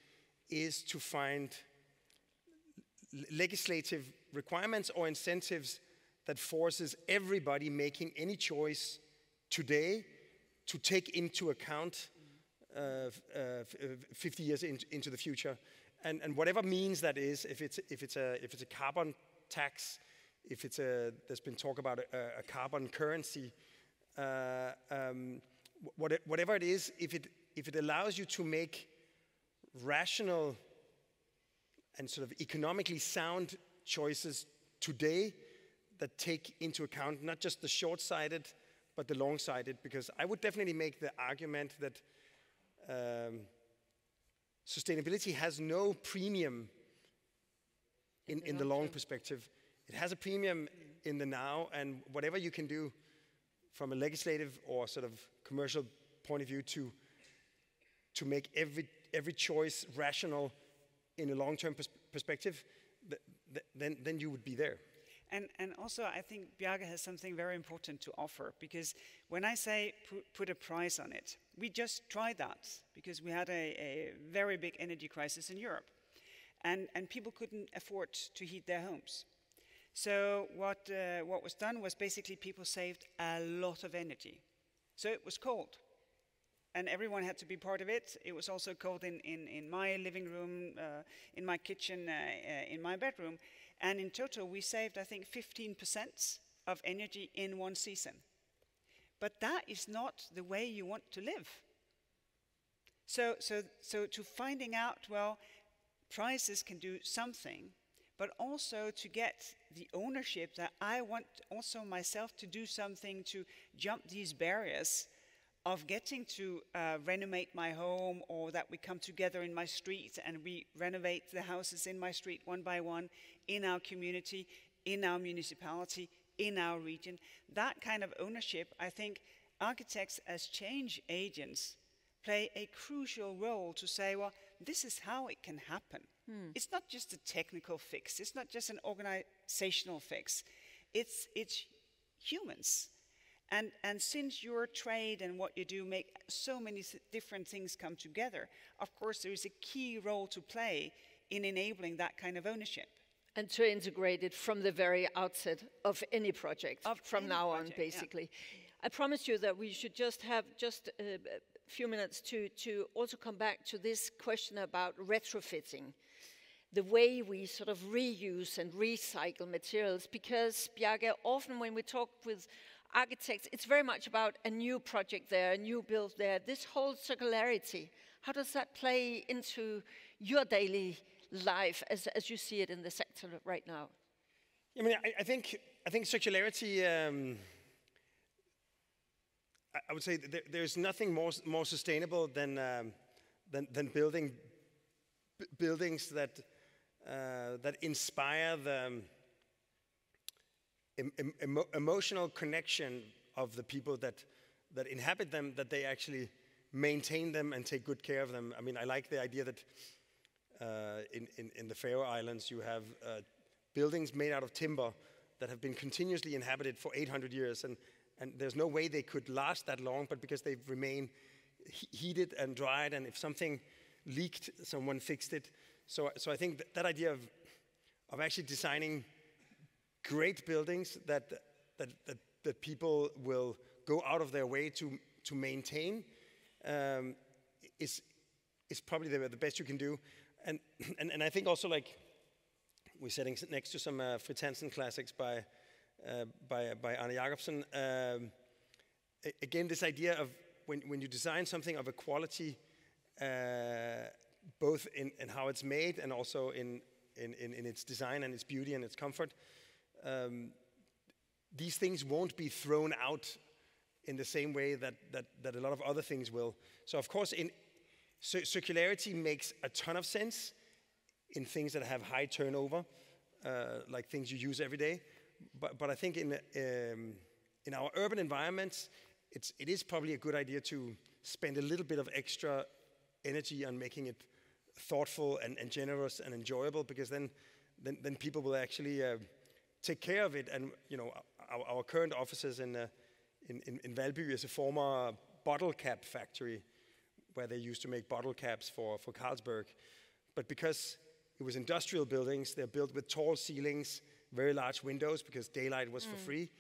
[SPEAKER 3] is to find legislative requirements or incentives that forces everybody making any choice today to take into account 50 years into the future, and whatever means that is. If it's a carbon tax, if there's been talk about a carbon currency, whatever it is, if it allows you to make rational and sort of economically sound choices today that take into account not just the short-sighted, but the long-sighted, because I would definitely make the argument that sustainability has no premium in the long perspective. It has a premium in the now, and whatever you can do from a legislative or sort of commercial point of view to make every choice rational in a long-term perspective, then you would be there.
[SPEAKER 2] And also, I think Bjarke has something very important to offer, because when I say put a price on it, we just tried that because we had a very big energy crisis in Europe, and people couldn't afford to heat their homes. So what was done was basically people saved a lot of energy. So it was cold, and everyone had to be part of it. It was also cold in my living room, in my kitchen, in my bedroom. And in total, we saved, I think, 15% of energy in one season. But that is not the way you want to live. So to finding out, well, prices can do something, but also to get the ownership that I want also myself to do something to jump these barriers of getting to renovate my home, or that we come together in my street and we renovate the houses in my street one by one, in our community, in our municipality, in our region. That kind of ownership, I think architects as change agents play a crucial role to say, well, this is how it can happen. It's not just a technical fix. It's not just an organizational fix. It's humans. And since your trade and what you do make so many different things come together, of course there is a key role to play in enabling that kind of ownership.
[SPEAKER 1] And to integrate it from the very outset of any project, from now on, basically. I promised you that we should just have a few minutes to also come back to this question about retrofitting, the way we sort of reuse and recycle materials, because, Bjarke, often when we talk with architects, it's very much about a new project there, a new build there. This whole circularity, how does that play into your daily life as you see it in the sector right now?
[SPEAKER 3] I mean, I think circularity. I would say there's nothing more sustainable than building buildings that inspire the emotional connection of the people that inhabit them, that they actually maintain them and take good care of them. I mean, I like the idea that in the Faroe Islands you have buildings made out of timber that have been continuously inhabited for 800 years, and there's no way they could last that long, but because they remain heated and dried, and if something leaked, someone fixed it. So I think that idea of actually designing great buildings that people will go out of their way to maintain is probably the best you can do. And I think also, like, we're sitting next to some Fritz Hansen classics by Arne Jacobsen. Again, this idea of when you design something of a quality, both in how it's made and also in its design and its beauty and its comfort, these things won't be thrown out in the same way that a lot of other things will. So of course, circularity makes a ton of sense in things that have high turnover, like things you use every day. But I think in our urban environments, it is probably a good idea to spend a little bit of extra energy on making it thoughtful and generous and enjoyable, because then people will actually take care of it. And you know, our current offices in Valby is a former bottle cap factory where they used to make bottle caps for Carlsberg. But because it was industrial buildings, they're built with tall ceilings, very large windows because daylight was for free,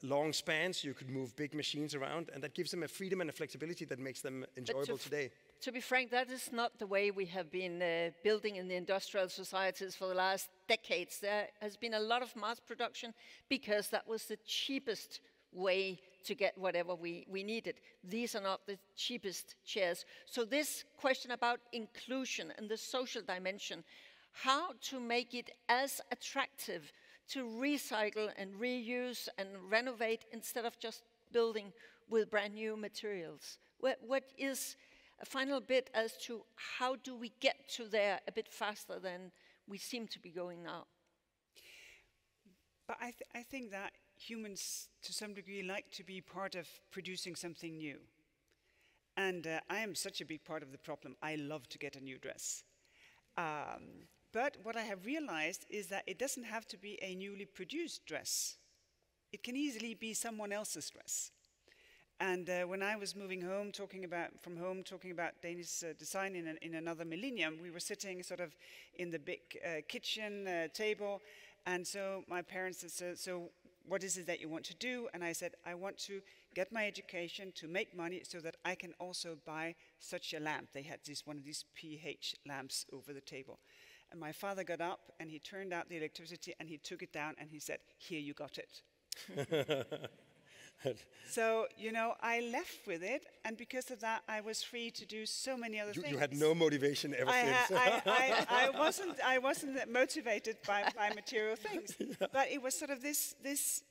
[SPEAKER 3] long spans, you could move big machines around, and that gives them a freedom and a flexibility that makes them enjoyable today.
[SPEAKER 1] To be frank, that is not the way we have been building in the industrial societies for the last decades. There has been a lot of mass production because that was the cheapest way to get whatever we needed. These are not the cheapest chairs. So this question about inclusion and the social dimension, how to make it as attractive to recycle and reuse and renovate instead of just building with brand new materials. What is a final bit as to how do we get to there a bit faster than we seem to be going now?
[SPEAKER 2] But I think that humans, to some degree, like to be part of producing something new. And I am such a big part of the problem. I love to get a new dress. But what I have realized is that it doesn't have to be a newly produced dress. It can easily be someone else's dress. And when I was moving home, talking about Danish design in another millennium, we were sitting sort of in the big kitchen table. And so my parents said, so what is it that you want to do? And I said, I want to get my education to make money so that I can also buy such a lamp. They had one of these PH lamps over the table. And my father got up and he turned out the electricity and he took it down and he said, here, you got it. So, you know, I left with it, and because of that, I was free to do so many other things.
[SPEAKER 3] You had no motivation ever since.
[SPEAKER 2] I wasn't motivated by material things, but it was sort of this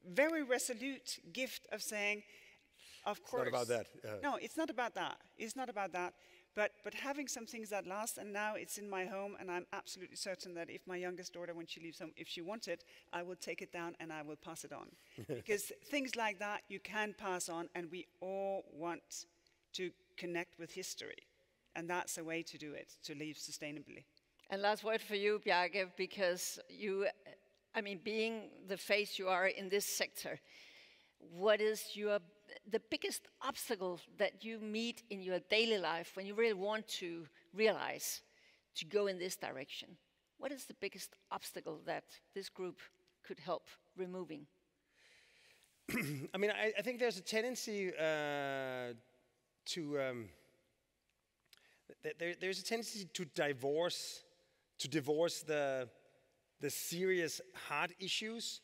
[SPEAKER 2] very resolute gift of saying, of course.
[SPEAKER 3] It's not about that.
[SPEAKER 2] No, it's not about that. It's not about that. But having some things that last, and now it's in my home, and I'm absolutely certain that if my youngest daughter, when she leaves home, if she wants it, I will take it down and I will pass it on. Because things like that you can pass on, and we all want to connect with history. And that's a way to do it, to live sustainably.
[SPEAKER 1] And last word for you, Bjarke, because you, I mean, being the face you are in this sector, what is the biggest obstacle that you meet in your daily life when you really want to realize to go in this direction? What is the biggest obstacle that this group could help removing?
[SPEAKER 3] I mean, I think there's a tendency there's a tendency to divorce the serious hard issues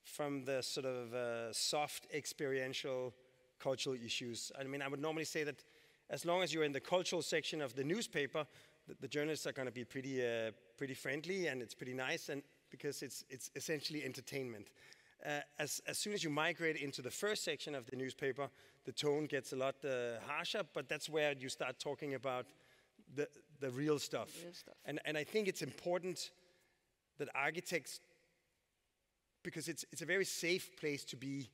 [SPEAKER 3] from the sort of soft experiential cultural issues. I mean, I would normally say that as long as you're in the cultural section of the newspaper, the journalists are going to be pretty friendly, and it's pretty nice, and because it's essentially entertainment. As soon as you migrate into the first section of the newspaper, the tone gets a lot harsher, but that's where you start talking about the real stuff. And I think it's important that architects, because it's a very safe place to be,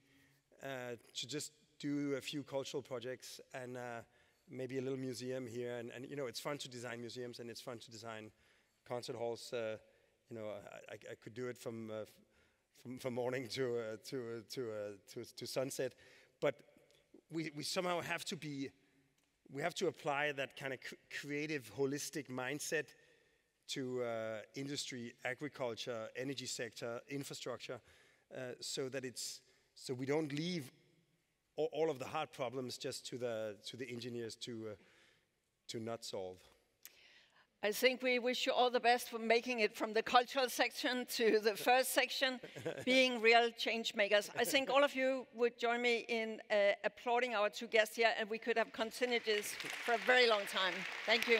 [SPEAKER 3] to just do a few cultural projects and maybe a little museum here, and you know, it's fun to design museums, and it's fun to design concert halls. You know, I could do it from morning to sunset, but we somehow have to apply that kind of creative, holistic mindset to industry, agriculture, energy sector, infrastructure, so we don't leave all of the hard problems just to the engineers to not solve.
[SPEAKER 1] I think we wish you all the best for making it from the cultural section to the first section, being real change makers. I think all of you would join me in applauding our two guests here, and we could have continued this for a very long time. Thank you.